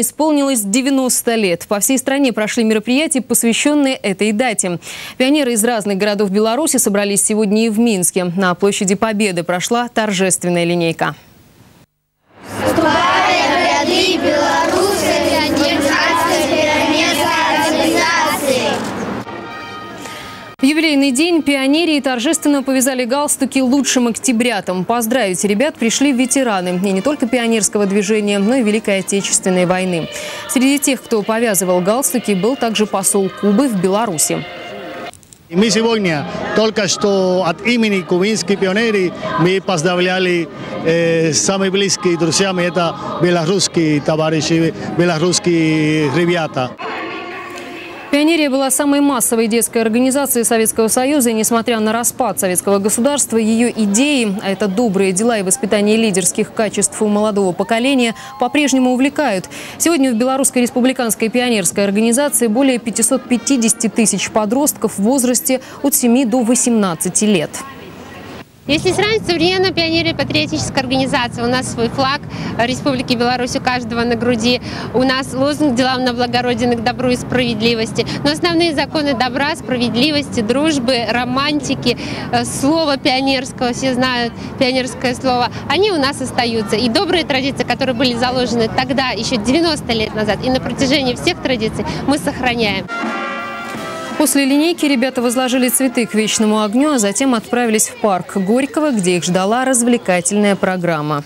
Исполнилось 90 лет. По всей стране прошли мероприятия, посвященные этой дате. Пионеры из разных городов Беларуси собрались сегодня и в Минске. На площади Победы прошла торжественная линейка. В юбилейный день пионерии торжественно повязали галстуки лучшим октябрятам. Поздравить ребят пришли ветераны. И не только пионерского движения, но и Великой Отечественной войны. Среди тех, кто повязывал галстуки, был также посол Кубы в Беларуси. Мы сегодня только что от имени кубинских пионеров мы поздравляли самые близкие друзьями. Это белорусские товарищи, белорусские ребята. Пионерия была самой массовой детской организацией Советского Союза. И несмотря на распад советского государства, ее идеи, а это добрые дела и воспитание лидерских качеств у молодого поколения, по-прежнему увлекают. Сегодня в Белорусской республиканской пионерской организации более 550 тысяч подростков в возрасте от 7 до 18 лет. Если сравнить современную пионерию патриотической организации, у нас свой флаг Республики Беларусь у каждого на груди, у нас лозунг «Делам на благо Родины к добру и справедливости». Но основные законы добра, справедливости, дружбы, романтики, слова пионерского, все знают пионерское слово, они у нас остаются. И добрые традиции, которые были заложены тогда, еще 90 лет назад, и на протяжении всех традиций мы сохраняем. После линейки ребята возложили цветы к вечному огню, а затем отправились в парк Горького, где их ждала развлекательная программа.